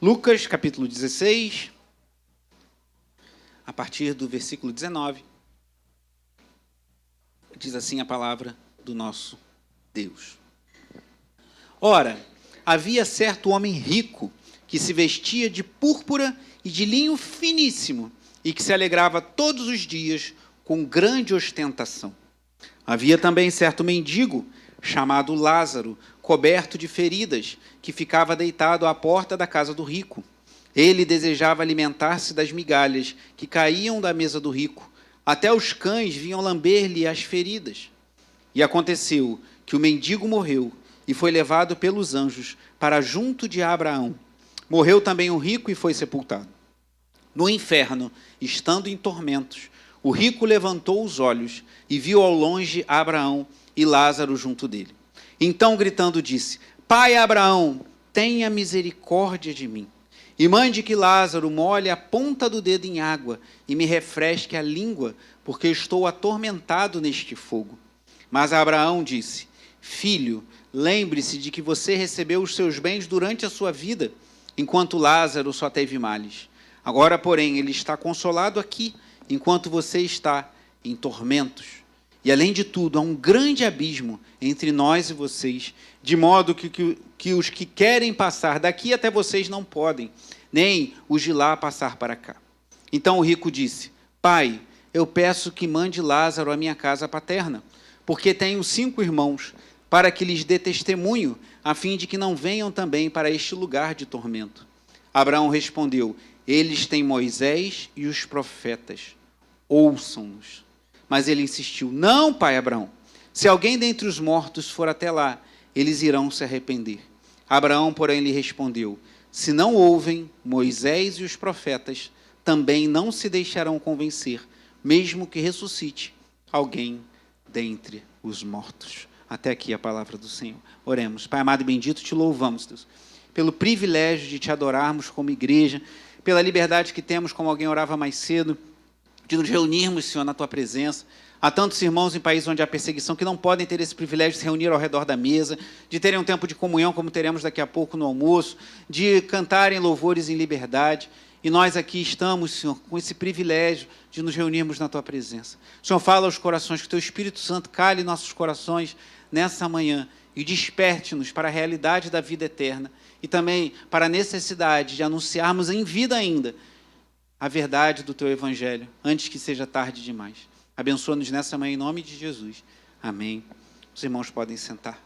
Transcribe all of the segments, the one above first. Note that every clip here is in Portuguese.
Lucas, capítulo 16, a partir do versículo 19, diz assim a palavra do nosso Deus. Ora, havia certo homem rico que se vestia de púrpura e de linho finíssimo e que se alegrava todos os dias com grande ostentação. Havia também certo mendigo chamado Lázaro, coberto de feridas, que ficava deitado à porta da casa do rico. Ele desejava alimentar-se das migalhas que caíam da mesa do rico. Até os cães vinham lamber-lhe as feridas. E aconteceu que o mendigo morreu e foi levado pelos anjos para junto de Abraão. Morreu também o rico e foi sepultado. No inferno, estando em tormentos, o rico levantou os olhos e viu ao longe Abraão e Lázaro junto dele. Então, gritando, disse: Pai Abraão, tenha misericórdia de mim, e mande que Lázaro molhe a ponta do dedo em água e me refresque a língua, porque estou atormentado neste fogo. Mas Abraão disse: Filho, lembre-se de que você recebeu os seus bens durante a sua vida, enquanto Lázaro só teve males. Agora, porém, ele está consolado aqui, enquanto você está em tormentos. E, além de tudo, há um grande abismo entre nós e vocês, de modo que os que querem passar daqui até vocês não podem, nem os de lá passar para cá. Então o rico disse: Pai, eu peço que mande Lázaro à minha casa paterna, porque tenho 5 irmãos, para que lhes dê testemunho, a fim de que não venham também para este lugar de tormento. Abraão respondeu: Eles têm Moisés e os profetas, ouçam-nos. Mas ele insistiu: Não, pai Abraão, se alguém dentre os mortos for até lá, eles irão se arrepender. Abraão, porém, lhe respondeu: Se não ouvem Moisés e os profetas, também não se deixarão convencer, mesmo que ressuscite alguém dentre os mortos. Até aqui a palavra do Senhor. Oremos. Pai amado e bendito, te louvamos, Deus, pelo privilégio de te adorarmos como igreja, pela liberdade que temos, como alguém orava mais cedo, de nos reunirmos, Senhor, na Tua presença. Há tantos irmãos em países onde há perseguição que não podem ter esse privilégio de se reunir ao redor da mesa, de terem um tempo de comunhão, como teremos daqui a pouco no almoço, de cantarem louvores em liberdade. E nós aqui estamos, Senhor, com esse privilégio de nos reunirmos na Tua presença. O Senhor, fala aos corações, que o Teu Espírito Santo cale nossos corações nessa manhã e desperte-nos para a realidade da vida eterna e também para a necessidade de anunciarmos em vida ainda a verdade do Teu Evangelho, antes que seja tarde demais. Abençoa-nos nessa manhã, em nome de Jesus. Amém. Os irmãos podem sentar.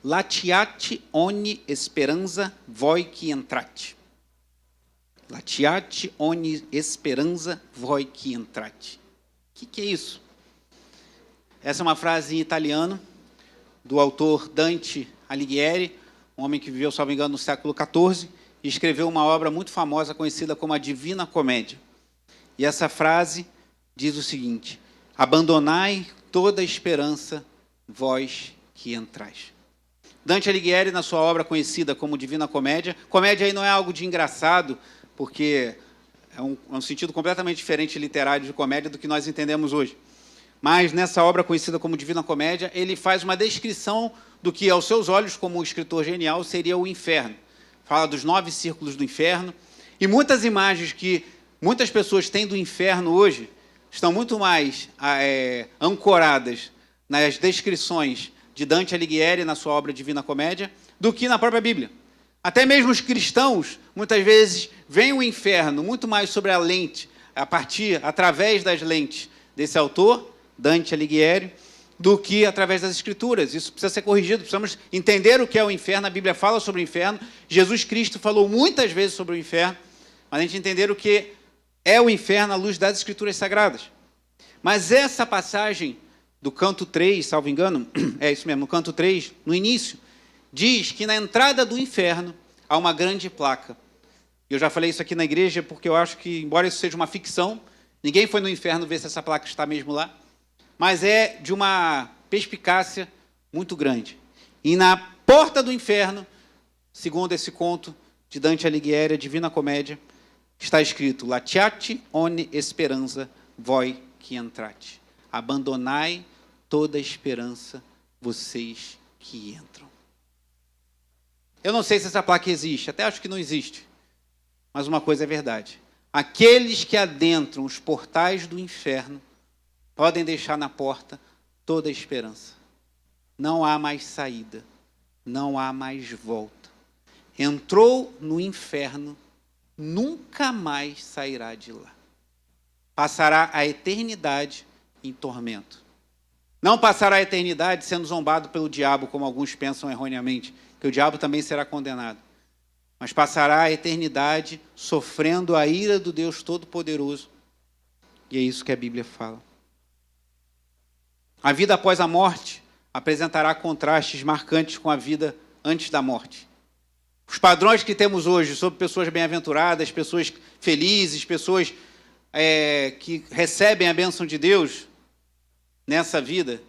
Latiate oni speranza voi que entrate. Latiate oni speranza voi que entrate. O que é isso? Essa é uma frase em italiano do autor Dante Alighieri, um homem que viveu, se não me engano, no século XIV, e escreveu uma obra muito famosa, conhecida como a Divina Comédia. E essa frase diz o seguinte: abandonai toda esperança, vós que entrais. Dante Alighieri, na sua obra conhecida como Divina Comédia, comédia aí não é algo de engraçado, porque é um sentido completamente diferente literário de comédia do que nós entendemos hoje. Mas nessa obra conhecida como Divina Comédia, ele faz uma descrição do que, aos seus olhos, como um escritor genial, seria o inferno. Fala dos 9 círculos do inferno. E muitas imagens que muitas pessoas têm do inferno hoje estão muito mais ancoradas nas descrições de Dante Alighieri na sua obra Divina Comédia do que na própria Bíblia. Até mesmo os cristãos, muitas vezes, veem o inferno muito mais sobre a lente, através das lentes desse autor, Dante Alighieri, do que através das Escrituras. Isso precisa ser corrigido, precisamos entender o que é o inferno. A Bíblia fala sobre o inferno, Jesus Cristo falou muitas vezes sobre o inferno, mas a gente entender o que é o inferno à luz das Escrituras Sagradas. Mas essa passagem do canto 3, salvo engano, é isso mesmo, no canto 3, no início, diz que na entrada do inferno há uma grande placa. Eu já falei isso aqui na igreja porque eu acho que, embora isso seja uma ficção, ninguém foi no inferno ver se essa placa está mesmo lá, mas é de uma perspicácia muito grande. E na porta do inferno, segundo esse conto de Dante Alighieri, a Divina Comédia, está escrito: Latiate oni speranza voi que entrate. Abandonai toda esperança, vocês que entram. Eu não sei se essa placa existe, até acho que não existe. Mas uma coisa é verdade. Aqueles que adentram os portais do inferno podem deixar na porta toda a esperança. Não há mais saída. Não há mais volta. Entrou no inferno, nunca mais sairá de lá. Passará a eternidade em tormento. Não passará a eternidade sendo zombado pelo diabo, como alguns pensam erroneamente, que o diabo também será condenado. Mas passará a eternidade sofrendo a ira do Deus Todo-Poderoso. E é isso que a Bíblia fala. A vida após a morte apresentará contrastes marcantes com a vida antes da morte. Os padrões que temos hoje sobre pessoas bem-aventuradas, pessoas felizes, pessoas que recebem a bênção de Deus nessa vida,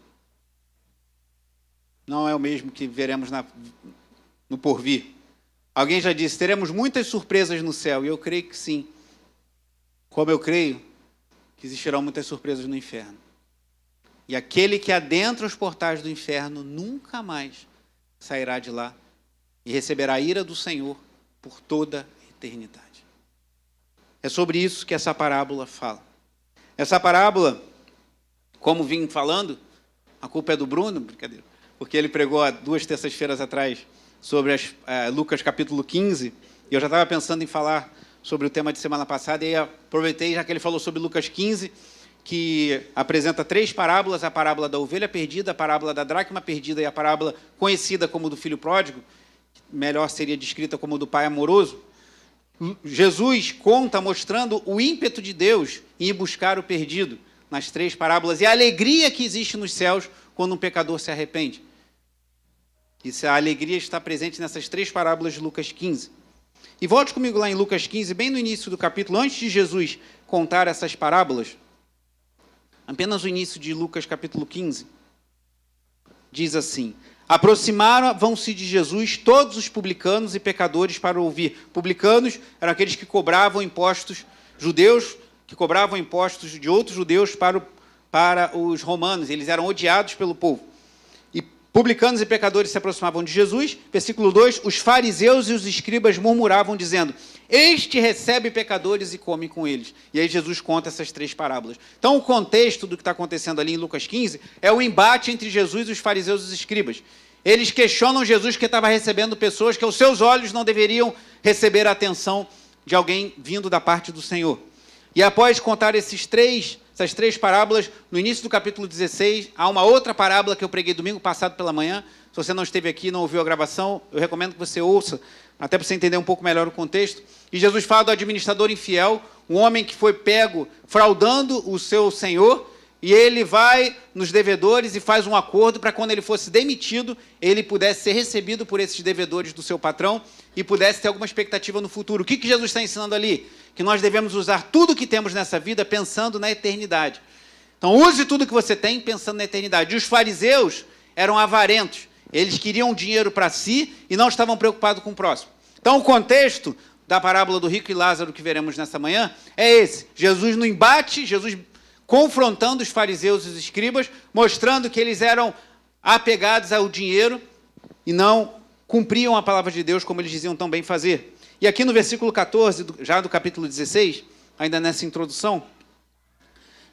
não é o mesmo que veremos no porvir. Alguém já disse, teremos muitas surpresas no céu, e eu creio que sim. Como eu creio que existirão muitas surpresas no inferno. E aquele que adentra os portais do inferno nunca mais sairá de lá e receberá a ira do Senhor por toda a eternidade. É sobre isso que essa parábola fala. Essa parábola, como vim falando, a culpa é do Bruno, brincadeira, porque ele pregou há 2 terças-feiras atrás sobre Lucas capítulo 15, e eu já estava pensando em falar sobre o tema de semana passada, e aproveitei, já que ele falou sobre Lucas 15, que apresenta 3 parábolas, a parábola da ovelha perdida, a parábola da dracma perdida e a parábola conhecida como do filho pródigo, melhor seria descrita como do pai amoroso. Jesus conta mostrando o ímpeto de Deus em ir buscar o perdido nas 3 parábolas e a alegria que existe nos céus quando um pecador se arrepende. A alegria está presente nessas 3 parábolas de Lucas 15. E volte comigo lá em Lucas 15, bem no início do capítulo, antes de Jesus contar essas parábolas, apenas o início de Lucas capítulo 15, diz assim: aproximaram-se de Jesus todos os publicanos e pecadores para ouvir. Publicanos eram aqueles que cobravam impostos, judeus que cobravam impostos de outros judeus para os romanos. Eles eram odiados pelo povo. E publicanos e pecadores se aproximavam de Jesus. Versículo 2, os fariseus e os escribas murmuravam, dizendo, este recebe pecadores e come com eles. E aí Jesus conta essas 3 parábolas. Então, o contexto do que está acontecendo ali em Lucas 15 é o embate entre Jesus e os fariseus e os escribas. Eles questionam Jesus que estava recebendo pessoas que aos seus olhos não deveriam receber a atenção de alguém vindo da parte do Senhor. E após contar essas 3 parábolas, no início do capítulo 16, há uma outra parábola que eu preguei domingo passado pela manhã. Se você não esteve aqui e não ouviu a gravação, eu recomendo que você ouça, até para você entender um pouco melhor o contexto. E Jesus fala do administrador infiel, um homem que foi pego fraudando o seu senhor, e ele vai nos devedores e faz um acordo para quando ele fosse demitido, ele pudesse ser recebido por esses devedores do seu patrão e pudesse ter alguma expectativa no futuro. O que Jesus está ensinando ali? Que nós devemos usar tudo que temos nessa vida pensando na eternidade. Então, use tudo que você tem pensando na eternidade. E os fariseus eram avarentos. Eles queriam dinheiro para si e não estavam preocupados com o próximo. Então, o contexto da parábola do rico e Lázaro que veremos nessa manhã é esse. Jesus no embate, Jesus confrontando os fariseus e os escribas, mostrando que eles eram apegados ao dinheiro e não cumpriam a palavra de Deus como eles diziam tão bem fazer. E aqui no versículo 14, já do capítulo 16, ainda nessa introdução,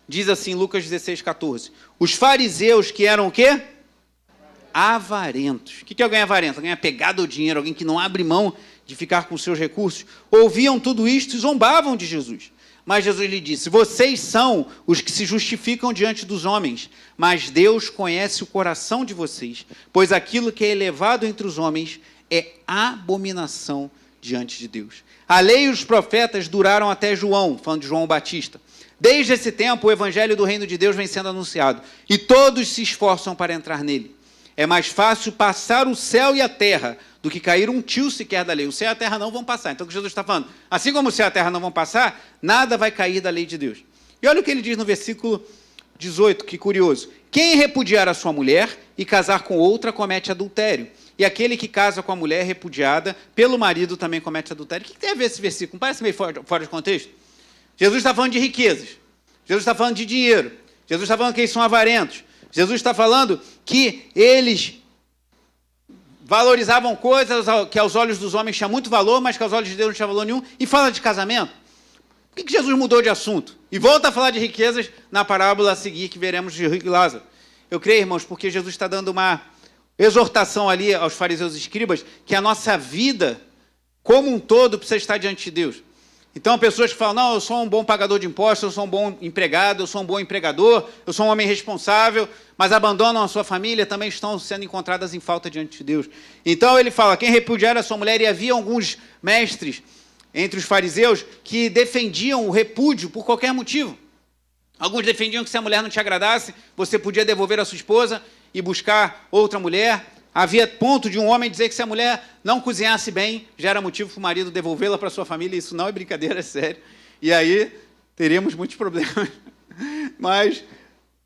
diz assim, Lucas 16, 14. Os fariseus que eram o quê? Avarentos. O que é alguém avarento? Alguém apegado ao dinheiro, alguém que não abre mão de ficar com seus recursos. Ouviam tudo isto e zombavam de Jesus. Mas Jesus lhe disse, vocês são os que se justificam diante dos homens, mas Deus conhece o coração de vocês, pois aquilo que é elevado entre os homens é abominação diante de Deus. A lei e os profetas duraram até João, falando de João Batista. Desde esse tempo, o evangelho do reino de Deus vem sendo anunciado, e todos se esforçam para entrar nele. É mais fácil passar o céu e a terra do que cair um tio sequer da lei. O céu e a terra não vão passar. Então, o que Jesus está falando? Assim como o céu e a terra não vão passar, nada vai cair da lei de Deus. E olha o que ele diz no versículo 18, que curioso. Quem repudiar a sua mulher e casar com outra comete adultério. E aquele que casa com a mulher repudiada pelo marido também comete adultério. O que tem a ver esse versículo? Não parece meio fora de contexto? Jesus está falando de riquezas. Jesus está falando de dinheiro. Jesus está falando que eles são avarentos. Jesus está falando que eles valorizavam coisas que aos olhos dos homens tinha muito valor, mas que aos olhos de Deus não tinha valor nenhum, e fala de casamento. Por que Jesus mudou de assunto? E volta a falar de riquezas na parábola a seguir, que veremos de rico e Lázaro. Eu creio, irmãos, porque Jesus está dando uma exortação ali aos fariseus e escribas, que a nossa vida, como um todo, precisa estar diante de Deus. Então, pessoas que falam, não, eu sou um bom pagador de impostos, eu sou um bom empregado, eu sou um bom empregador, eu sou um homem responsável, mas abandonam a sua família, também estão sendo encontradas em falta diante de Deus. Então, ele fala, quem repudiar a sua mulher, e havia alguns mestres entre os fariseus que defendiam o repúdio por qualquer motivo. Alguns defendiam que se a mulher não te agradasse, você podia devolver a sua esposa e buscar outra mulher. Havia ponto de um homem dizer que se a mulher não cozinhasse bem, já era motivo para o marido devolvê-la para a sua família. Isso não é brincadeira, é sério. E aí teríamos muitos problemas. Mas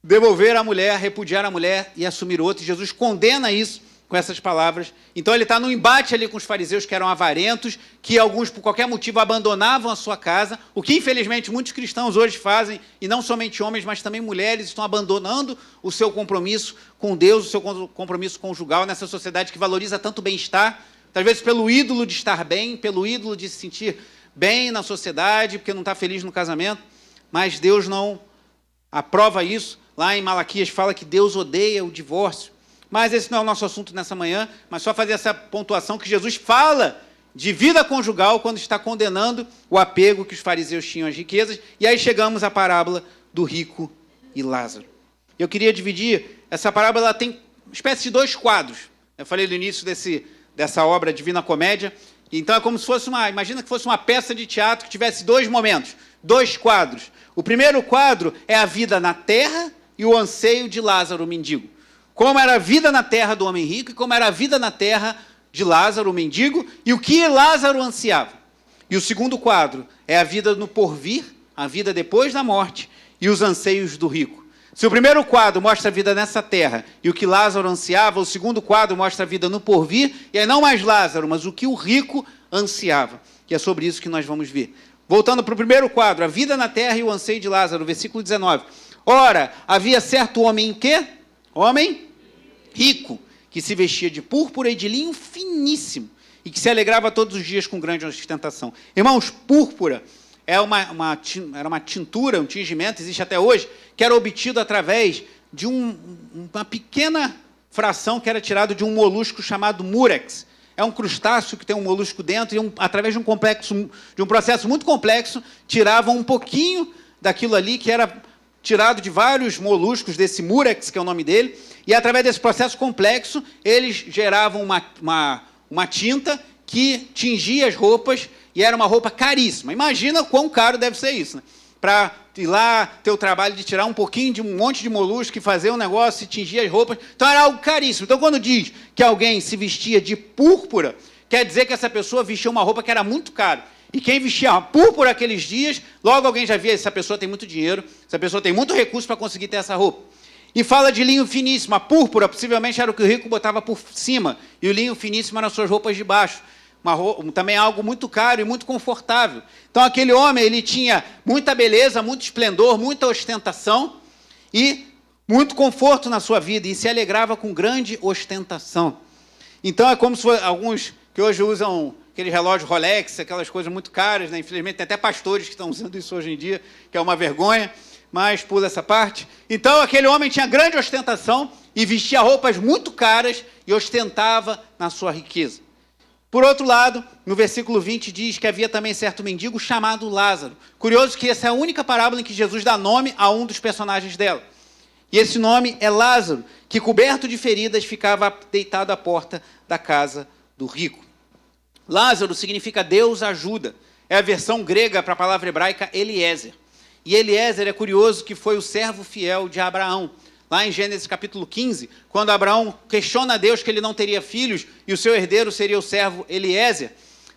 devolver a mulher, repudiar a mulher e assumir outra. Jesus condena isso com essas palavras. Então ele está no embate ali com os fariseus que eram avarentos, que alguns por qualquer motivo abandonavam a sua casa, o que infelizmente muitos cristãos hoje fazem, e não somente homens, mas também mulheres estão abandonando o seu compromisso com Deus, o seu compromisso conjugal nessa sociedade que valoriza tanto o bem-estar, às vezes pelo ídolo de estar bem, pelo ídolo de se sentir bem na sociedade, porque não está feliz no casamento, mas Deus não aprova isso. Lá em Malaquias fala que Deus odeia o divórcio. Mas esse não é o nosso assunto nessa manhã, mas só fazer essa pontuação que Jesus fala de vida conjugal quando está condenando o apego que os fariseus tinham às riquezas. E aí chegamos à parábola do rico e Lázaro. Eu queria dividir, essa parábola ela tem uma espécie de 2 quadros. Eu falei no início dessa obra Divina Comédia. Então é como se fosse imagina que fosse uma peça de teatro que tivesse 2 momentos, 2 quadros. O primeiro quadro é a vida na terra e o anseio de Lázaro, o mendigo. Como era a vida na terra do homem rico e como era a vida na terra de Lázaro, o mendigo, e o que Lázaro ansiava. E o segundo quadro é a vida no porvir, a vida depois da morte e os anseios do rico. Se o primeiro quadro mostra a vida nessa terra e o que Lázaro ansiava, o segundo quadro mostra a vida no porvir, e aí não mais Lázaro, mas o que o rico ansiava. E é sobre isso que nós vamos ver. Voltando para o primeiro quadro, a vida na terra e o anseio de Lázaro, versículo 19. Ora, havia certo homem em quê? Homem rico, que se vestia de púrpura e de linho finíssimo, e que se alegrava todos os dias com grande ostentação. Irmãos, púrpura era uma tintura, um tingimento, existe até hoje, que era obtido através de uma pequena fração que era tirado de um molusco chamado murex. É um crustáceo que tem um molusco dentro, e através de um processo muito complexo, tiravam um pouquinho daquilo ali, que era tirado de vários moluscos, desse murex, que é o nome dele, e através desse processo complexo, eles geravam uma tinta que tingia as roupas, e era uma roupa caríssima. Imagina quão caro deve ser isso, né? Para ir lá, ter o trabalho de tirar um pouquinho de um monte de molusco e fazer um negócio e tingir as roupas. Então era algo caríssimo. Então quando diz que alguém se vestia de púrpura, quer dizer que essa pessoa vestia uma roupa que era muito cara. E quem vestia púrpura aqueles dias, logo alguém já via, essa pessoa tem muito dinheiro, essa pessoa tem muito recurso para conseguir ter essa roupa. E fala de linho finíssimo. A púrpura possivelmente era o que o rico botava por cima, e o linho finíssimo eram as suas roupas de baixo. Também algo muito caro e muito confortável. Então aquele homem, ele tinha muita beleza, muito esplendor, muita ostentação e muito conforto na sua vida, e se alegrava com grande ostentação. Então é como se fosse alguns que hoje usam aquele relógio Rolex, aquelas coisas muito caras, né? Infelizmente tem até pastores que estão usando isso hoje em dia, que é uma vergonha, mas pula essa parte. Então aquele homem tinha grande ostentação e vestia roupas muito caras e ostentava na sua riqueza. Por outro lado, no versículo 20 diz que havia também certo mendigo chamado Lázaro. Curioso que essa é a única parábola em que Jesus dá nome a um dos personagens dela. E esse nome é Lázaro, que coberto de feridas ficava deitado à porta da casa do rico. Lázaro significa Deus ajuda. É a versão grega para a palavra hebraica Eliezer. E Eliezer é curioso que foi o servo fiel de Abraão. Lá em Gênesis capítulo 15, quando Abraão questiona a Deus que ele não teria filhos e o seu herdeiro seria o servo Eliezer,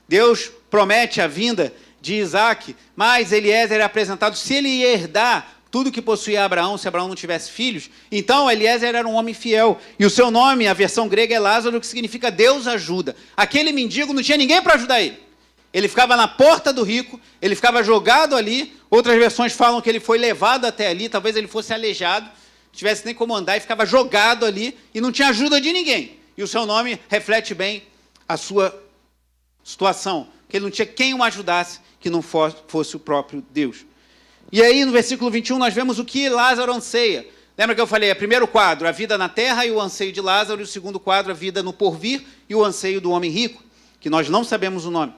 Deus promete a vinda de Isaac, mas Eliezer é apresentado, se ele ia herdar tudo que possuía Abraão, se Abraão não tivesse filhos, então Eliezer era um homem fiel. E o seu nome, a versão grega, é Lázaro, que significa Deus ajuda. Aquele mendigo não tinha ninguém para ajudar ele. Ele ficava na porta do rico, ele ficava jogado ali. Outras versões falam que ele foi levado até ali, talvez ele fosse aleijado. tivesse nem como andar e ficava jogado ali e não tinha ajuda de ninguém. E o seu nome reflete bem a sua situação, que ele não tinha quem o ajudasse que não fosse o próprio Deus. E aí, no versículo 21, nós vemos o que Lázaro anseia. Lembra que eu falei, o primeiro quadro, a vida na terra e o anseio de Lázaro, e o segundo quadro, a vida no porvir e o anseio do homem rico, que nós não sabemos o nome.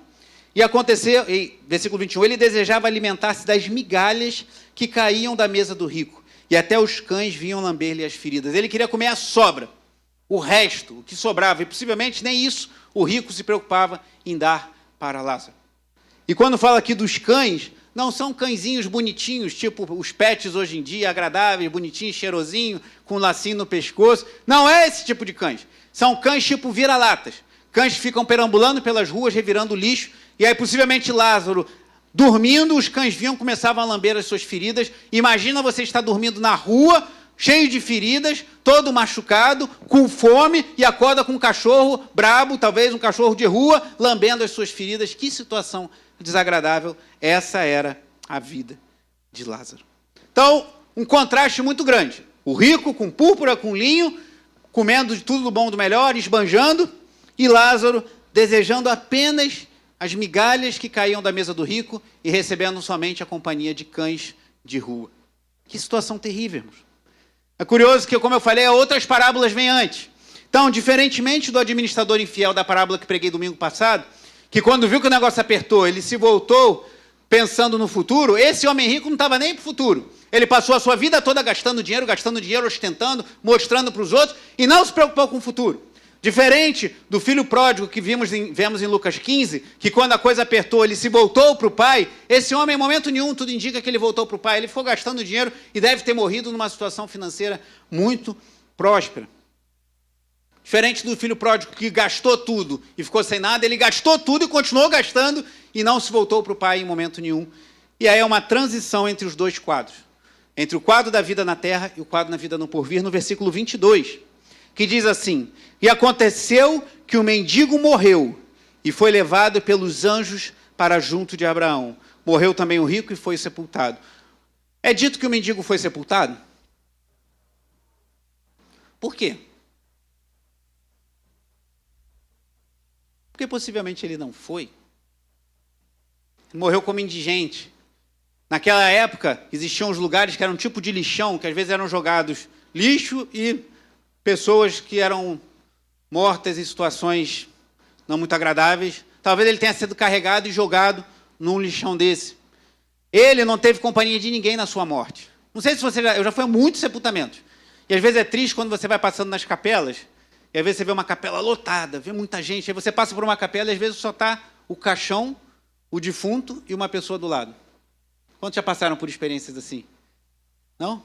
E aconteceu, versículo 21, ele desejava alimentar-se das migalhas que caíam da mesa do rico, e até os cães vinham lamber-lhe as feridas. Ele queria comer a sobra, o resto, o que sobrava, e possivelmente nem isso o rico se preocupava em dar para Lázaro. E quando fala aqui dos cães, não são cãezinhos bonitinhos, tipo os pets hoje em dia, agradáveis, bonitinhos, cheirosinhos, com um lacinho no pescoço. Não é esse tipo de cães. São cães tipo vira-latas. Cães que ficam perambulando pelas ruas, revirando lixo, e aí possivelmente Lázaro, dormindo, os cães vinham, começavam a lamber as suas feridas. Imagina você estar dormindo na rua, cheio de feridas, todo machucado, com fome, e acorda com um cachorro brabo, talvez um cachorro de rua, lambendo as suas feridas. Que situação desagradável. Essa era a vida de Lázaro. Então, um contraste muito grande. O rico com púrpura, com linho, comendo de tudo do bom do melhor, esbanjando, e Lázaro desejando apenas as migalhas que caíam da mesa do rico e recebendo somente a companhia de cães de rua. Que situação terrível, irmãos. É curioso que, como eu falei, outras parábolas vêm antes. Então, diferentemente do administrador infiel da parábola que preguei domingo passado, que quando viu que o negócio apertou, ele se voltou pensando no futuro, esse homem rico não estava nem para o futuro. Ele passou a sua vida toda gastando dinheiro, ostentando, mostrando para os outros, e não se preocupou com o futuro. Diferente do filho pródigo que vemos em Lucas 15, que quando a coisa apertou, ele se voltou para o pai, esse homem, em momento nenhum, tudo indica que ele voltou para o pai, ele ficou gastando dinheiro e deve ter morrido numa situação financeira muito próspera. Diferente do filho pródigo que gastou tudo e ficou sem nada, ele gastou tudo e continuou gastando e não se voltou para o pai em momento nenhum. E aí é uma transição entre os dois quadros. Entre o quadro da vida na terra e o quadro na vida no porvir, no versículo 22, que diz assim: e aconteceu que o mendigo morreu e foi levado pelos anjos para junto de Abraão. Morreu também o rico e foi sepultado. É dito que o mendigo foi sepultado? Por quê? Porque possivelmente ele não foi. Ele morreu como indigente. Naquela época, existiam os lugares que eram um tipo de lixão, que às vezes eram jogados lixo e pessoas que eram mortas em situações não muito agradáveis. Talvez ele tenha sido carregado e jogado num lixão desse. Ele não teve companhia de ninguém na sua morte. Não sei se você eu já fui a muitos sepultamentos. E às vezes é triste quando você vai passando nas capelas, e às vezes você vê uma capela lotada, vê muita gente, aí você passa por uma capela e às vezes só está o caixão, o defunto e uma pessoa do lado. Quantos já passaram por experiências assim? Não? Não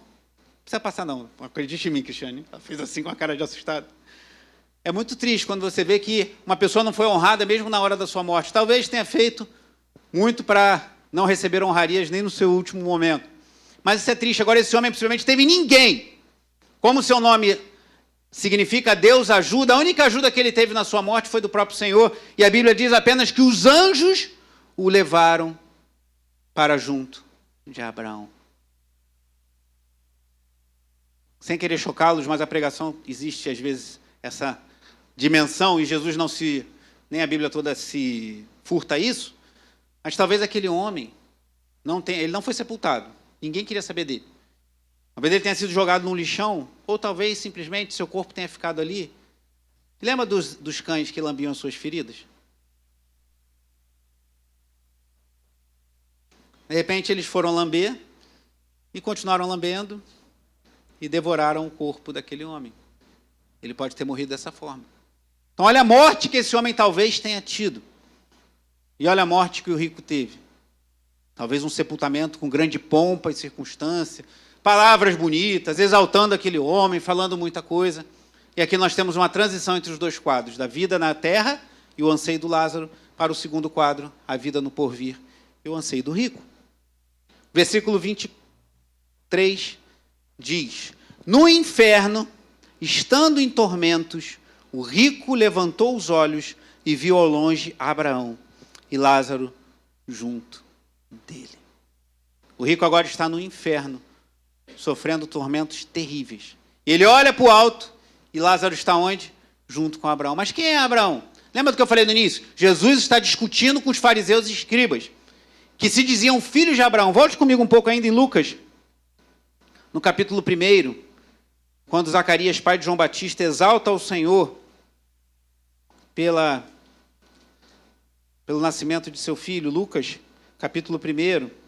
precisa passar não, acredite em mim, Cristiane. Ela fez assim com a cara de assustado. É muito triste quando você vê que uma pessoa não foi honrada mesmo na hora da sua morte. Talvez tenha feito muito para não receber honrarias nem no seu último momento. Mas isso é triste. Agora esse homem possivelmente teve ninguém. Como o seu nome significa Deus ajuda, a única ajuda que ele teve na sua morte foi do próprio Senhor. E a Bíblia diz apenas que os anjos o levaram para junto de Abraão. Sem querer chocá-los, mas a pregação existe às vezes essa dimensão e Jesus não se, nem a Bíblia toda se furta isso, mas talvez aquele homem ele não foi sepultado, ninguém queria saber dele. Talvez ele tenha sido jogado num lixão, ou talvez simplesmente seu corpo tenha ficado ali. Lembra dos cães que lambiam as suas feridas? De repente eles foram lamber e continuaram lambendo e devoraram o corpo daquele homem. Ele pode ter morrido dessa forma. Então olha a morte que esse homem talvez tenha tido. E olha a morte que o rico teve. Talvez um sepultamento com grande pompa e circunstância, palavras bonitas, exaltando aquele homem, falando muita coisa. E aqui nós temos uma transição entre os dois quadros, da vida na terra e o anseio do Lázaro, para o segundo quadro, a vida no porvir e o anseio do rico. Versículo 23 diz: no inferno, estando em tormentos, o rico levantou os olhos e viu ao longe Abraão e Lázaro junto dele. O rico agora está no inferno, sofrendo tormentos terríveis. Ele olha para o alto e Lázaro está onde? Junto com Abraão. Mas quem é Abraão? Lembra do que eu falei no início? Jesus está discutindo com os fariseus e escribas, que se diziam filhos de Abraão. Volte comigo um pouco ainda em Lucas, no capítulo 1, quando Zacarias, pai de João Batista, exalta ao Senhor pelo nascimento de seu filho. Lucas, capítulo 1.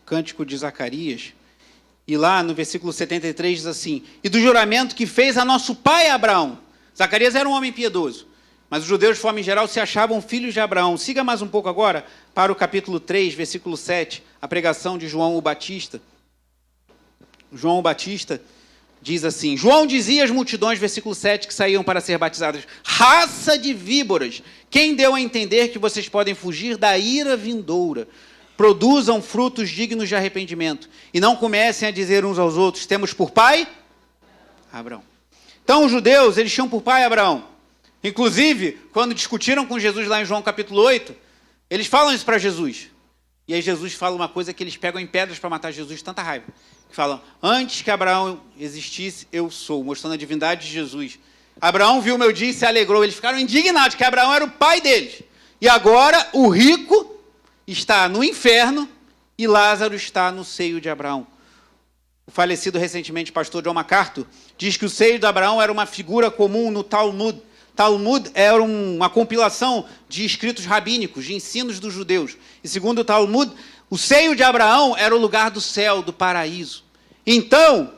Cântico de Zacarias, e lá no versículo 73 diz assim: e do juramento que fez a nosso pai Abraão. Zacarias era um homem piedoso, mas os judeus de forma em geral se achavam filhos de Abraão. Siga mais um pouco agora para o capítulo 3, versículo 7, a pregação de João o Batista. João o Batista diz assim: João dizia às multidões, versículo 7, que saíam para ser batizadas: raça de víboras, quem deu a entender que vocês podem fugir da ira vindoura? Produzam frutos dignos de arrependimento e não comecem a dizer uns aos outros: temos por pai Abraão. Então os judeus, eles tinham por pai Abraão. Inclusive, quando discutiram com Jesus lá em João capítulo 8, eles falam isso para Jesus. E aí Jesus fala uma coisa que eles pegam em pedras para matar Jesus, tanta raiva. Que falam: antes que Abraão existisse, eu sou, mostrando a divindade de Jesus. Abraão viu o meu dia e se alegrou. Eles ficaram indignados que Abraão era o pai deles. E agora o rico está no inferno e Lázaro está no seio de Abraão. O falecido recentemente pastor John MacArthur diz que o seio de Abraão era uma figura comum no Talmud. Talmud era uma compilação de escritos rabínicos, de ensinos dos judeus. E segundo o Talmud, o seio de Abraão era o lugar do céu, do paraíso. Então,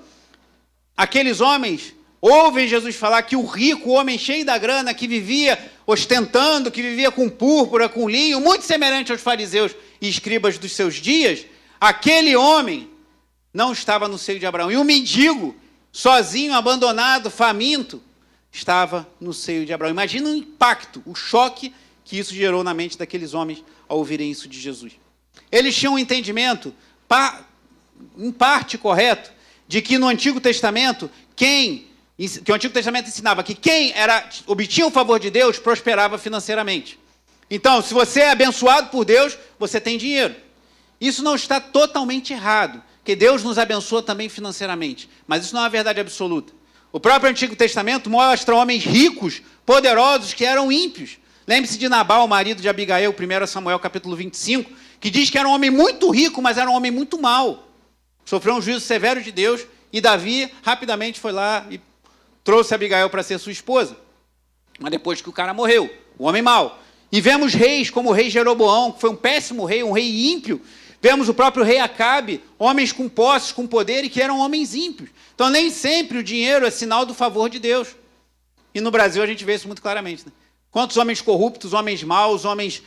aqueles homens ouvem Jesus falar que o rico, o homem cheio da grana, que vivia ostentando, que vivia com púrpura, com linho, muito semelhante aos fariseus e escribas dos seus dias, aquele homem não estava no seio de Abraão. E o mendigo, sozinho, abandonado, faminto, estava no seio de Abraão. Imagina o impacto, o choque que isso gerou na mente daqueles homens ao ouvirem isso de Jesus. Eles tinham um entendimento, em parte correto, de que no Antigo Testamento, que o Antigo Testamento ensinava que quem obtinha o favor de Deus prosperava financeiramente. Então, se você é abençoado por Deus, você tem dinheiro. Isso não está totalmente errado, porque Deus nos abençoa também financeiramente, mas isso não é uma verdade absoluta. O próprio Antigo Testamento mostra homens ricos, poderosos, que eram ímpios. Lembre-se de Nabal, o marido de Abigail, 1 Samuel capítulo 25, que diz que era um homem muito rico, mas era um homem muito mau. Sofreu um juízo severo de Deus, e Davi rapidamente foi lá e trouxe Abigail para ser sua esposa. Mas depois que o cara morreu, o homem mau. E vemos reis como o rei Jeroboão, que foi um péssimo rei, um rei ímpio. Vemos o próprio rei Acabe, homens com posses, com poder, e que eram homens ímpios. Então, nem sempre o dinheiro é sinal do favor de Deus. E no Brasil a gente vê isso muito claramente, né? Quantos homens corruptos, homens maus, homens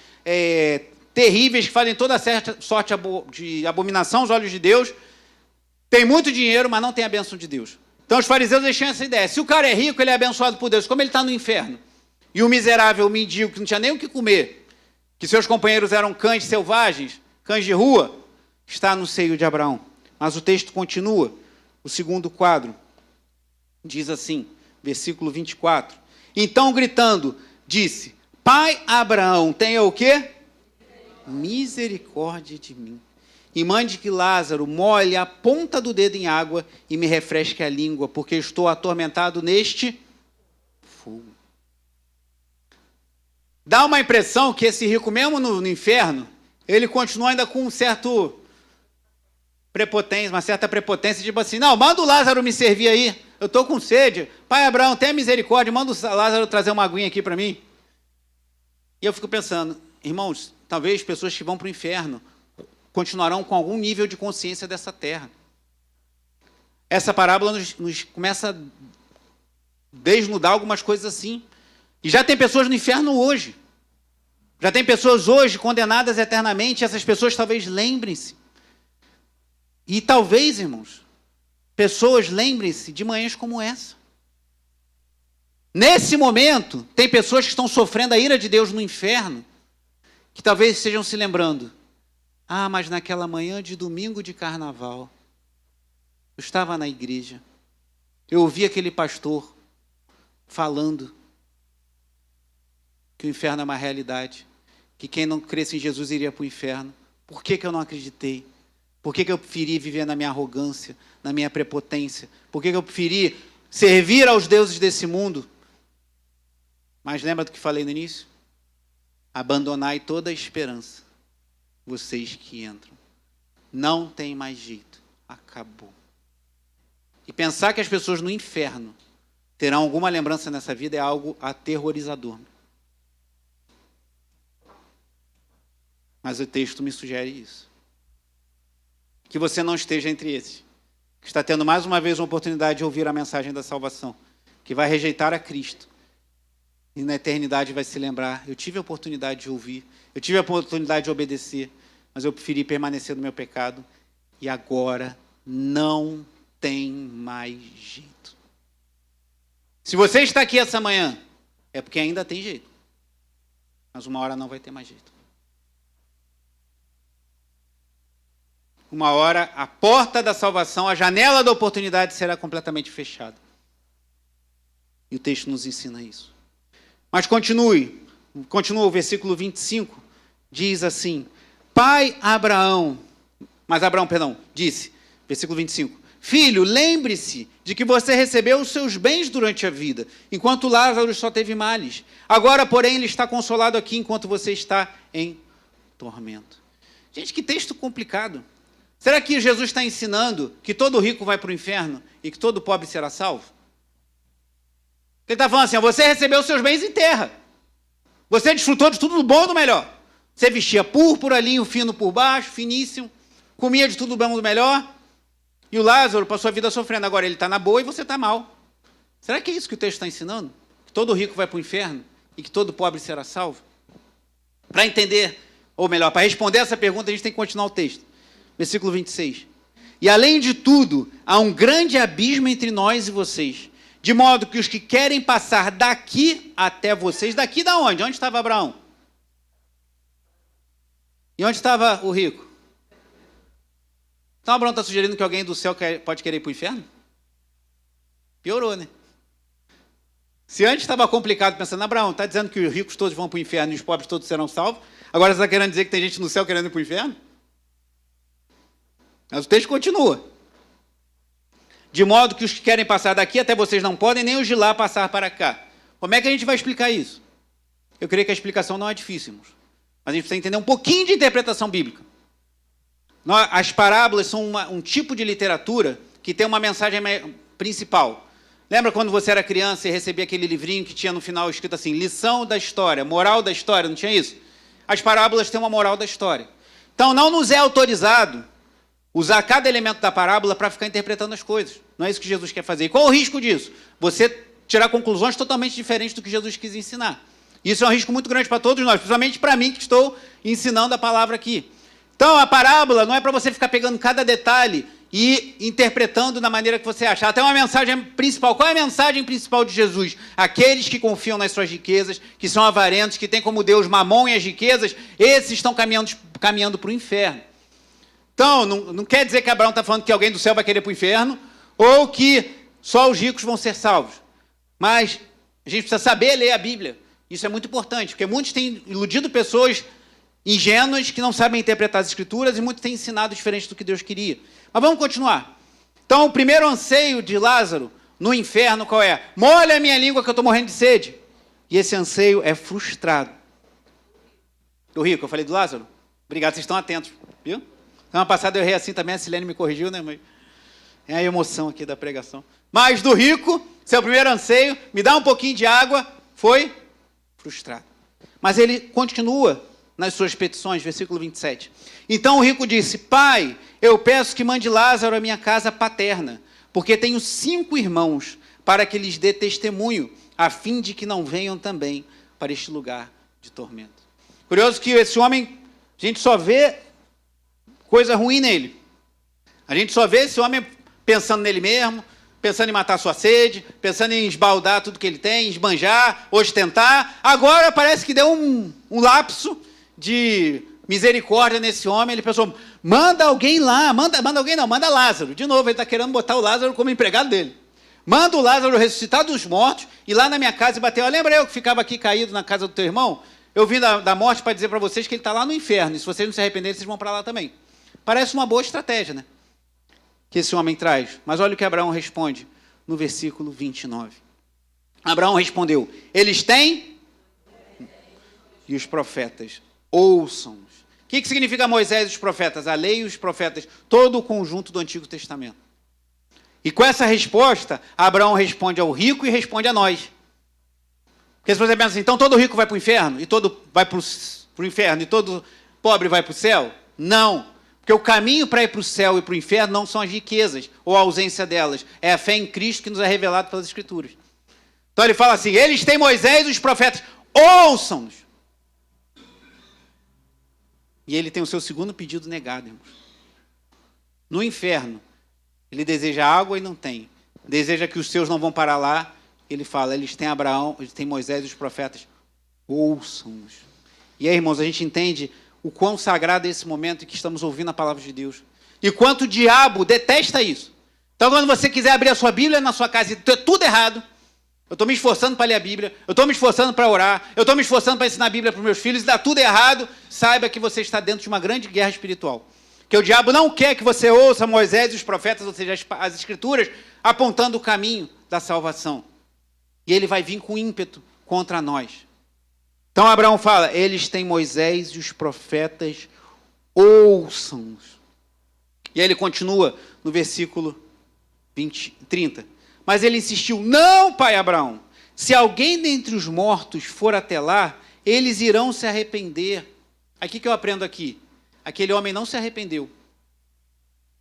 terríveis, que fazem toda sorte de abominação aos olhos de Deus, tem muito dinheiro, mas não tem a bênção de Deus. Então os fariseus deixam essa ideia: se o cara é rico, ele é abençoado por Deus, como ele está no inferno? E o miserável, o mendigo, que não tinha nem o que comer, que seus companheiros eram cães selvagens, cães de rua, está no seio de Abraão. Mas o texto continua, o segundo quadro, diz assim, versículo 24: então, gritando, disse: pai Abraão, tenha o quê? Misericórdia de mim. E mande que Lázaro molhe a ponta do dedo em água e me refresque a língua, porque estou atormentado neste fogo. Dá uma impressão que esse rico, mesmo no inferno, ele continua ainda com uma certa prepotência, tipo assim: não, manda o Lázaro me servir aí, eu estou com sede. Pai Abraão, tenha misericórdia, manda o Lázaro trazer uma aguinha aqui para mim. E eu fico pensando, irmãos, talvez pessoas que vão para o inferno continuarão com algum nível de consciência dessa terra. Essa parábola nos começa a desnudar algumas coisas assim. E já tem pessoas no inferno hoje. Já tem pessoas hoje condenadas eternamente. Essas pessoas talvez lembrem-se. E talvez, irmãos, pessoas lembrem-se de manhãs como essa. Nesse momento, tem pessoas que estão sofrendo a ira de Deus no inferno, que talvez estejam se lembrando: ah, mas naquela manhã de domingo de carnaval, eu estava na igreja, eu ouvi aquele pastor falando que o inferno é uma realidade, que quem não cresce em Jesus iria para o inferno. Por que eu não acreditei? Por que eu preferi viver na minha arrogância, na minha prepotência? Por que eu preferi servir aos deuses desse mundo? Mas lembra do que falei no início? Abandonai toda a esperança, vocês que entram. Não tem mais jeito, acabou. E pensar que as pessoas no inferno terão alguma lembrança nessa vida é algo aterrorizador. Mas o texto me sugere isso. Que você não esteja entre esses, que está tendo mais uma vez uma oportunidade de ouvir a mensagem da salvação, que vai rejeitar a Cristo, e na eternidade vai se lembrar, eu tive a oportunidade de ouvir, eu tive a oportunidade de obedecer, mas eu preferi permanecer no meu pecado, e agora não tem mais jeito. Se você está aqui essa manhã, é porque ainda tem jeito, mas uma hora não vai ter mais jeito. Uma hora, a porta da salvação, a janela da oportunidade será completamente fechada. E o texto nos ensina isso. Mas continua o versículo 25, diz assim, Abraão disse, versículo 25, filho, lembre-se de que você recebeu os seus bens durante a vida, enquanto Lázaro só teve males. Agora, porém, ele está consolado aqui, enquanto você está em tormento. Gente, que texto complicado. Será que Jesus está ensinando que todo rico vai para o inferno e que todo pobre será salvo? Ele está falando assim, você recebeu os seus bens em terra. Você desfrutou de tudo do bom e do melhor. Você vestia púrpura, linho fino por baixo, finíssimo, comia de tudo do bom e do melhor. E o Lázaro passou a vida sofrendo. Agora ele está na boa e você está mal. Será que é isso que o texto está ensinando? Que todo rico vai para o inferno e que todo pobre será salvo? Para entender, ou melhor, para responder essa pergunta, a gente tem que continuar o texto. Versículo 26. E além de tudo, há um grande abismo entre nós e vocês, de modo que os que querem passar daqui até vocês, daqui da onde? Onde estava Abraão? E onde estava o rico? Então Abraão está sugerindo que alguém do céu pode querer ir para o inferno? Piorou, né? Se antes estava complicado pensando, Abraão, está dizendo que os ricos todos vão para o inferno e os pobres todos serão salvos? Agora você está querendo dizer que tem gente no céu querendo ir para o inferno? Mas o texto continua. De modo que os que querem passar daqui até vocês não podem, nem os de lá passar para cá. Como é que a gente vai explicar isso? Eu creio que a explicação não é difícil, irmãos. Mas a gente precisa entender um pouquinho de interpretação bíblica. As parábolas são um tipo de literatura que tem uma mensagem principal. Lembra quando você era criança e recebia aquele livrinho que tinha no final escrito assim, lição da história, moral da história, não tinha isso? As parábolas têm uma moral da história. Então não nos é autorizado usar cada elemento da parábola para ficar interpretando as coisas. Não é isso que Jesus quer fazer. E qual o risco disso? Você tirar conclusões totalmente diferentes do que Jesus quis ensinar. Isso é um risco muito grande para todos nós, principalmente para mim que estou ensinando a palavra aqui. Então, a parábola não é para você ficar pegando cada detalhe e interpretando da maneira que você acha. Ela tem uma mensagem principal. Qual é a mensagem principal de Jesus? Aqueles que confiam nas suas riquezas, que são avarentos, que têm como Deus Mamon e as riquezas, esses estão caminhando para o inferno. Então, não quer dizer que Abraão está falando que alguém do céu vai querer para o inferno, ou que só os ricos vão ser salvos. Mas a gente precisa saber ler a Bíblia. Isso é muito importante, porque muitos têm iludido pessoas ingênuas que não sabem interpretar as Escrituras e muitos têm ensinado diferente do que Deus queria. Mas vamos continuar. Então, o primeiro anseio de Lázaro no inferno qual é? Molha a minha língua que eu estou morrendo de sede. E esse anseio é frustrado. Do rico, eu falei do Lázaro? Obrigado, vocês estão atentos, viu? Semana passada eu errei assim também, a Silene me corrigiu, né? Mas é a emoção aqui da pregação. Mas do rico, seu primeiro anseio, me dá um pouquinho de água, foi frustrado. Mas ele continua nas suas petições, versículo 27. Então o rico disse, pai, eu peço que mande Lázaro à minha casa paterna, porque tenho 5 irmãos, para que lhes dê testemunho, a fim de que não venham também para este lugar de tormento. Curioso que esse homem, a gente só vê coisa ruim nele. A gente só vê esse homem pensando nele mesmo, pensando em matar sua sede, pensando em esbaldar tudo que ele tem, esbanjar, ostentar. Agora parece que deu um lapso de misericórdia nesse homem. Ele pensou, manda alguém lá, manda alguém não, manda Lázaro. De novo, ele está querendo botar o Lázaro como empregado dele. Manda o Lázaro ressuscitar dos mortos, ir lá na minha casa e bater. Lembra eu que ficava aqui caído na casa do teu irmão? Eu vim da morte para dizer para vocês que ele está lá no inferno. E se vocês não se arrependerem, vocês vão para lá também. Parece uma boa estratégia, né? Que esse homem traz. Mas olha o que Abraão responde no versículo 29. Abraão respondeu: eles têm e os profetas ouçam-nos. O que significa Moisés e os profetas? A lei e os profetas, todo o conjunto do Antigo Testamento. E com essa resposta, Abraão responde ao rico e responde a nós. Porque se você pensa assim, então todo rico vai para o inferno, e todo vai para o inferno, e todo pobre vai para o céu? Não. Porque o caminho para ir para o céu e para o inferno não são as riquezas, ou a ausência delas. É a fé em Cristo que nos é revelado pelas Escrituras. Então ele fala assim, eles têm Moisés e os profetas, ouçam-nos. E ele tem o seu segundo pedido negado, irmãos. No inferno, ele deseja água e não tem. Deseja que os seus não vão parar lá. Ele fala, eles têm Abraão, eles têm Moisés e os profetas. Ouçam-nos. E aí, irmãos, a gente entende o quão sagrado é esse momento em que estamos ouvindo a palavra de Deus. E quanto o diabo detesta isso. Então, quando você quiser abrir a sua Bíblia na sua casa e tudo errado, eu estou me esforçando para ler a Bíblia, eu estou me esforçando para orar, eu estou me esforçando para ensinar a Bíblia para os meus filhos, e dá tudo errado, saiba que você está dentro de uma grande guerra espiritual. Que o diabo não quer que você ouça Moisés e os profetas, ou seja, as Escrituras, apontando o caminho da salvação. E ele vai vir com ímpeto contra nós. Então Abraão fala, eles têm Moisés e os profetas, ouçam-nos. E aí ele continua no versículo 30. Mas ele insistiu, não, pai Abraão, se alguém dentre os mortos for até lá, eles irão se arrepender. Aí o que eu aprendo aqui? Aquele homem não se arrependeu.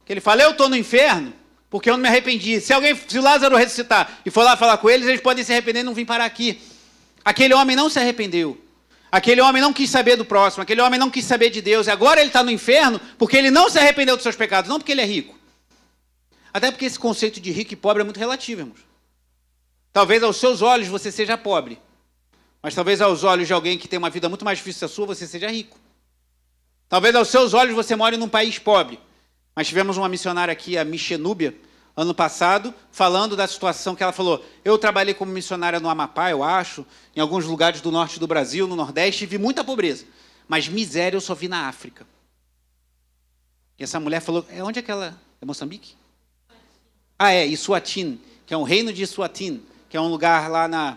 Ele fala, eu estou no inferno, porque eu não me arrependi. Se Lázaro ressuscitar e for lá falar com eles podem se arrepender e não vir parar aqui. Aquele homem não se arrependeu. Aquele homem não quis saber do próximo. Aquele homem não quis saber de Deus. E agora ele está no inferno porque ele não se arrependeu dos seus pecados, não porque ele é rico. Até porque esse conceito de rico e pobre é muito relativo, irmãos. Talvez aos seus olhos você seja pobre. Mas talvez aos olhos de alguém que tem uma vida muito mais difícil que a sua, você seja rico. Talvez aos seus olhos você more num país pobre. Mas tivemos uma missionária aqui, a Michenúbia, ano passado, falando da situação que ela falou. Eu trabalhei como missionária no Amapá, eu acho, em alguns lugares do norte do Brasil, no Nordeste, e vi muita pobreza. Mas miséria eu só vi na África. E essa mulher falou, onde é que ela... É Moçambique? Eswatini, que é um reino de Eswatini, que é um lugar lá na...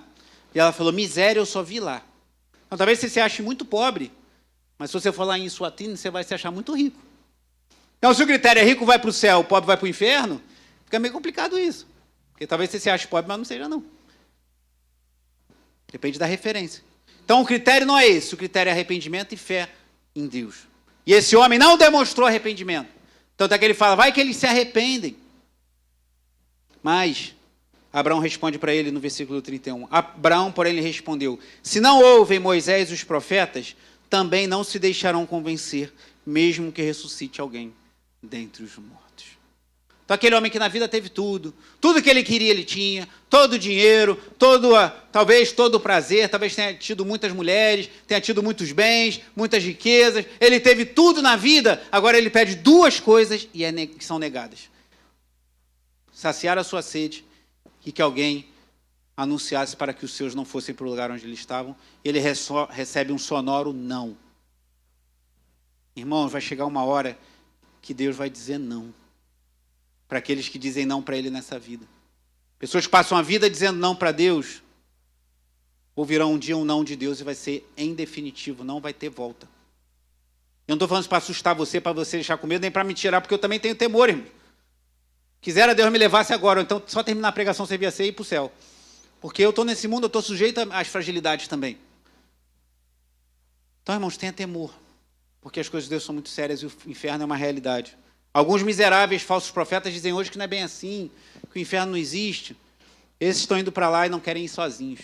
E ela falou, miséria eu só vi lá. Então talvez você se ache muito pobre, mas se você for lá em Eswatini, você vai se achar muito rico. Então, se o critério é rico vai para o céu, o pobre vai para o inferno, fica meio complicado isso. Porque talvez você se ache pobre, mas não seja, não. Depende da referência. Então, o critério não é esse. O critério é arrependimento e fé em Deus. E esse homem não demonstrou arrependimento. Tanto é que ele fala, vai que eles se arrependem. Mas, Abraão responde para ele no versículo 31. Abraão, porém, lhe respondeu, se não ouvem Moisés e os profetas, também não se deixarão convencer, mesmo que ressuscite alguém dentre os mortos. Então, aquele homem que na vida teve tudo que ele queria ele tinha, todo o dinheiro, talvez todo o prazer, talvez tenha tido muitas mulheres, tenha tido muitos bens, muitas riquezas, ele teve tudo na vida, agora ele pede duas coisas e que são negadas. Saciar a sua sede e que alguém anunciasse para que os seus não fossem para o lugar onde eles estavam, ele recebe um sonoro não. Irmãos, vai chegar uma hora que Deus vai dizer não para aqueles que dizem não para Ele nessa vida. Pessoas que passam a vida dizendo não para Deus, ouvirão um dia um não de Deus e vai ser em definitivo, não vai ter volta. Eu não estou falando isso para assustar você, para você deixar com medo, nem para me tirar, porque eu também tenho temor, irmão. Quisera Deus me levasse agora, então só terminar a pregação você via ser e ir para o céu. Porque eu estou nesse mundo, eu estou sujeito às fragilidades também. Então, irmãos, tenha temor. Porque as coisas de Deus são muito sérias e o inferno é uma realidade. Alguns miseráveis falsos profetas dizem hoje que não é bem assim, que o inferno não existe. Esses estão indo para lá e não querem ir sozinhos.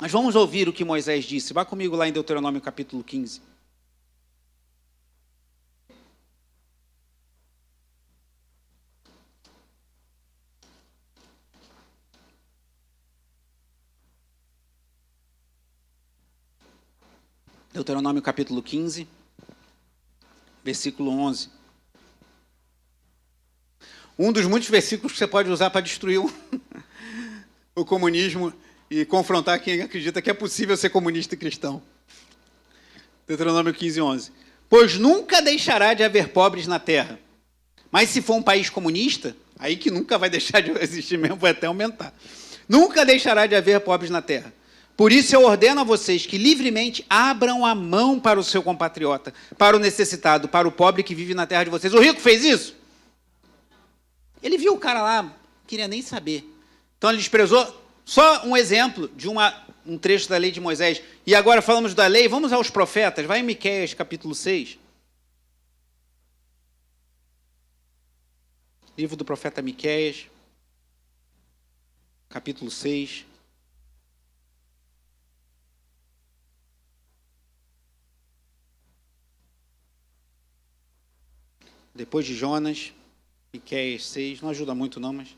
Mas vamos ouvir o que Moisés disse. Vá comigo lá em Deuteronômio capítulo 15. Deuteronômio capítulo 15, versículo 11. Um dos muitos versículos que você pode usar para destruir o comunismo e confrontar quem acredita que é possível ser comunista e cristão. Deuteronômio 15:11. Pois nunca deixará de haver pobres na terra. Mas se for um país comunista, aí que nunca vai deixar de existir mesmo, vai até aumentar. Nunca deixará de haver pobres na terra. Por isso eu ordeno a vocês que livremente abram a mão para o seu compatriota, para o necessitado, para o pobre que vive na terra de vocês. O rico fez isso? Ele viu o cara lá, não queria nem saber. Então ele desprezou. Só um exemplo de um trecho da lei de Moisés. E agora falamos da lei, vamos aos profetas. Vai em Miqueias, capítulo 6. Livro do profeta Miqueias, capítulo 6. Depois de Jonas, Miqueias 6. Não ajuda muito não, mas...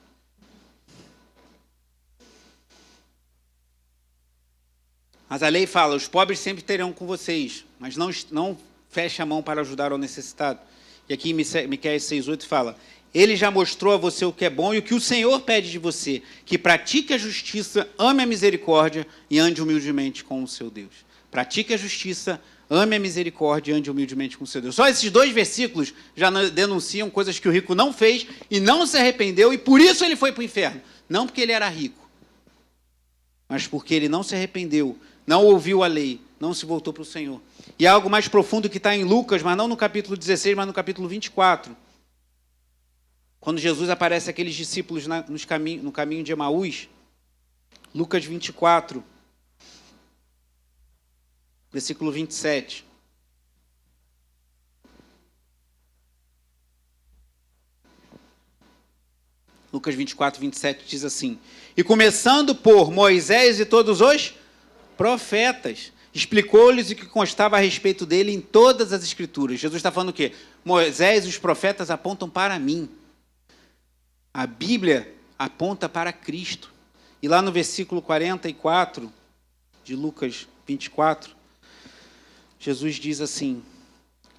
Mas a lei fala, os pobres sempre terão com vocês, mas não feche a mão para ajudar ao necessitado. E aqui em Miqueias 6:8 fala, ele já mostrou a você o que é bom e o que o Senhor pede de você, que pratique a justiça, ame a misericórdia e ande humildemente com o seu Deus. Pratique a justiça, ame a misericórdia e ande humildemente com o seu Deus. Só esses 2 versículos já denunciam coisas que o rico não fez e não se arrependeu e por isso ele foi para o inferno. Não porque ele era rico, mas porque ele não se arrependeu, não ouviu a lei, não se voltou para o Senhor. E há algo mais profundo que está em Lucas, mas não no capítulo 16, mas no capítulo 24. Quando Jesus aparece àqueles discípulos no caminho de Emaús, Lucas 24, versículo 27. Lucas 24, 27 diz assim, e começando por Moisés e todos os profetas, explicou-lhes o que constava a respeito dele em todas as escrituras. Jesus está falando o quê? Moisés e os profetas apontam para mim. A Bíblia aponta para Cristo. E lá no versículo 44 de Lucas 24, Jesus diz assim,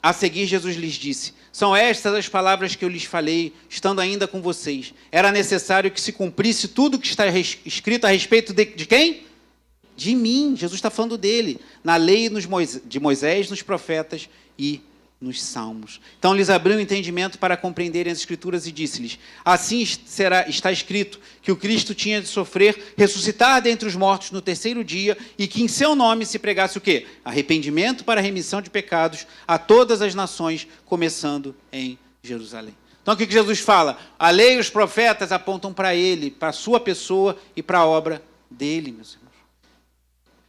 a seguir Jesus lhes disse, são estas as palavras que eu lhes falei, estando ainda com vocês. Era necessário que se cumprisse tudo o que está escrito a respeito de quem? De mim. Jesus está falando dele. Na lei de Moisés, nos profetas e nos salmos. Então lhes abriu o entendimento para compreenderem as escrituras e disse-lhes, assim está escrito que o Cristo tinha de sofrer, ressuscitar dentre os mortos no 3º dia e que em seu nome se pregasse o quê? Arrependimento para a remissão de pecados a todas as nações, começando em Jerusalém. Então o que Jesus fala? A lei e os profetas apontam para ele, para a sua pessoa e para a obra dele, meus irmãos.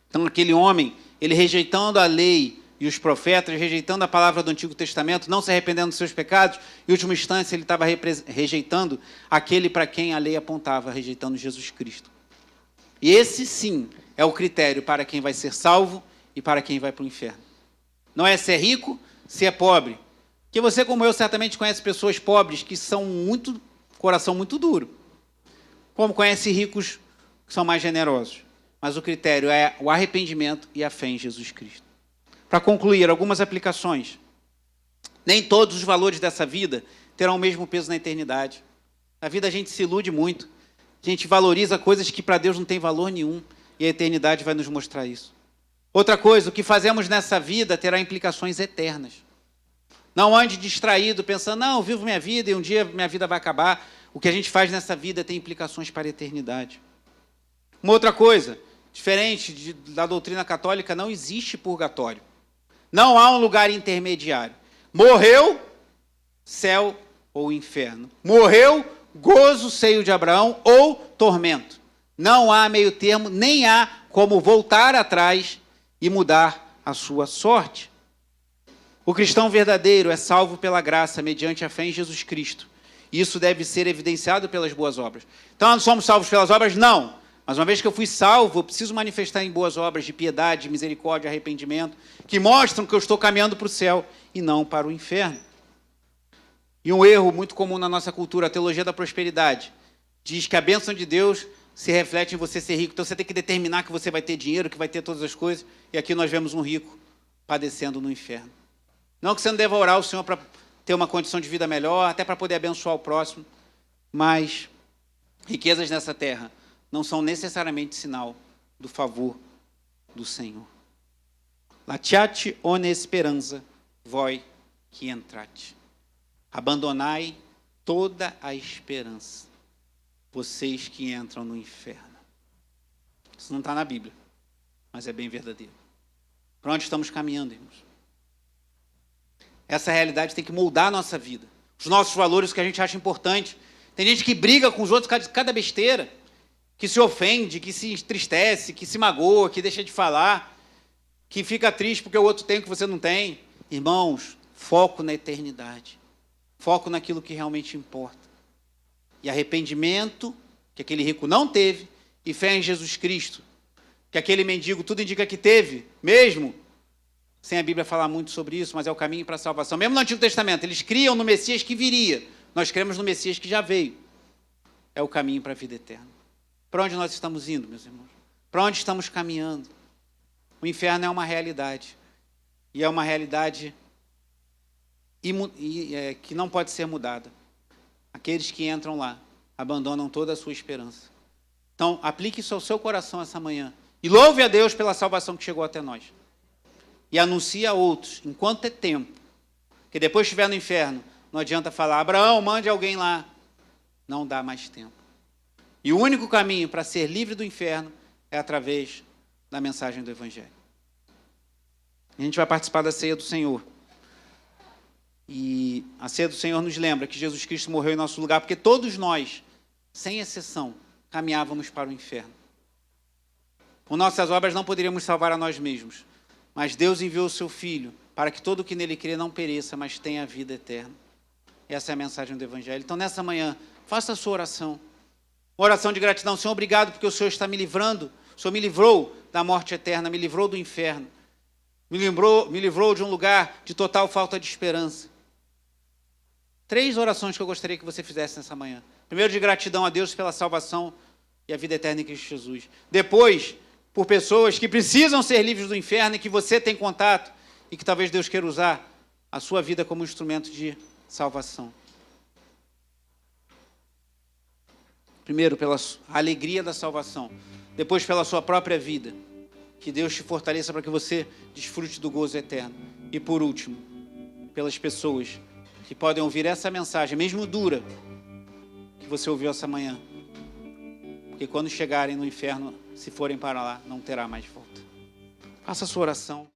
Então aquele homem, ele rejeitando a lei e os profetas, rejeitando a palavra do Antigo Testamento, não se arrependendo dos seus pecados, em última instância ele estava rejeitando aquele para quem a lei apontava, rejeitando Jesus Cristo. E esse sim é o critério para quem vai ser salvo e para quem vai para o inferno. Não é se é rico, se é pobre. Porque você, como eu, certamente conhece pessoas pobres que são coração muito duro. Como conhece ricos que são mais generosos. Mas o critério é o arrependimento e a fé em Jesus Cristo. Para concluir, algumas aplicações. Nem todos os valores dessa vida terão o mesmo peso na eternidade. Na vida a gente se ilude muito. A gente valoriza coisas que para Deus não tem valor nenhum. E a eternidade vai nos mostrar isso. Outra coisa, o que fazemos nessa vida terá implicações eternas. Não ande distraído pensando, não, eu vivo minha vida e um dia minha vida vai acabar. O que a gente faz nessa vida tem implicações para a eternidade. Uma outra coisa, diferente da doutrina católica, não existe purgatório. Não há um lugar intermediário. Morreu, céu ou inferno. Morreu, gozo, seio de Abraão ou tormento. Não há meio termo, nem há como voltar atrás e mudar a sua sorte. O cristão verdadeiro é salvo pela graça, mediante a fé em Jesus Cristo. Isso deve ser evidenciado pelas boas obras. Então, nós somos salvos pelas obras? Não. Mas uma vez que eu fui salvo, eu preciso manifestar em boas obras de piedade, misericórdia, arrependimento, que mostram que eu estou caminhando para o céu e não para o inferno. E um erro muito comum na nossa cultura, a teologia da prosperidade, diz que a bênção de Deus se reflete em você ser rico. Então você tem que determinar que você vai ter dinheiro, que vai ter todas as coisas. E aqui nós vemos um rico padecendo no inferno. Não que você não deva orar ao Senhor para ter uma condição de vida melhor, até para poder abençoar o próximo. Mas riquezas nessa terra não são necessariamente sinal do favor do Senhor. Latiate one esperanza, voi que entrate. Abandonai toda a esperança, vocês que entram no inferno. Isso não está na Bíblia, mas é bem verdadeiro. Para onde estamos caminhando, irmãos? Essa realidade tem que moldar a nossa vida. Os nossos valores, o que a gente acha importante. Tem gente que briga com os outros por cada besteira, que se ofende, que se entristece, que se magoa, que deixa de falar, que fica triste porque o outro tem o que você não tem. Irmãos, foco na eternidade. Foco naquilo que realmente importa. E arrependimento, que aquele rico não teve, e fé em Jesus Cristo, que aquele mendigo tudo indica que teve, mesmo sem a Bíblia falar muito sobre isso, mas é o caminho para a salvação. Mesmo no Antigo Testamento, eles criam no Messias que viria. Nós cremos no Messias que já veio. É o caminho para a vida eterna. Para onde nós estamos indo, meus irmãos? Para onde estamos caminhando? O inferno é uma realidade. E é uma realidade que não pode ser mudada. Aqueles que entram lá abandonam toda a sua esperança. Então, aplique isso ao seu coração essa manhã. E louve a Deus pela salvação que chegou até nós. E anuncie a outros, enquanto é tempo. Porque depois que estiver no inferno, não adianta falar, Abraão, mande alguém lá. Não dá mais tempo. E o único caminho para ser livre do inferno é através da mensagem do Evangelho. A gente vai participar da ceia do Senhor. E a ceia do Senhor nos lembra que Jesus Cristo morreu em nosso lugar, porque todos nós, sem exceção, caminhávamos para o inferno. Com nossas obras não poderíamos salvar a nós mesmos, mas Deus enviou o seu Filho para que todo o que nele crê não pereça, mas tenha a vida eterna. Essa é a mensagem do Evangelho. Então, nessa manhã, faça a sua oração. Uma oração de gratidão. Senhor, obrigado porque o Senhor está me livrando. O Senhor me livrou da morte eterna, me livrou do inferno. Me livrou de um lugar de total falta de esperança. 3 orações que eu gostaria que você fizesse nessa manhã. Primeiro, de gratidão a Deus pela salvação e a vida eterna em Cristo Jesus. Depois, por pessoas que precisam ser livres do inferno e que você tem contato e que talvez Deus queira usar a sua vida como instrumento de salvação. Primeiro, pela alegria da salvação. Depois, pela sua própria vida. Que Deus te fortaleça para que você desfrute do gozo eterno. E por último, pelas pessoas que podem ouvir essa mensagem, mesmo dura, que você ouviu essa manhã. Porque quando chegarem no inferno, se forem para lá, não terá mais volta. Faça a sua oração.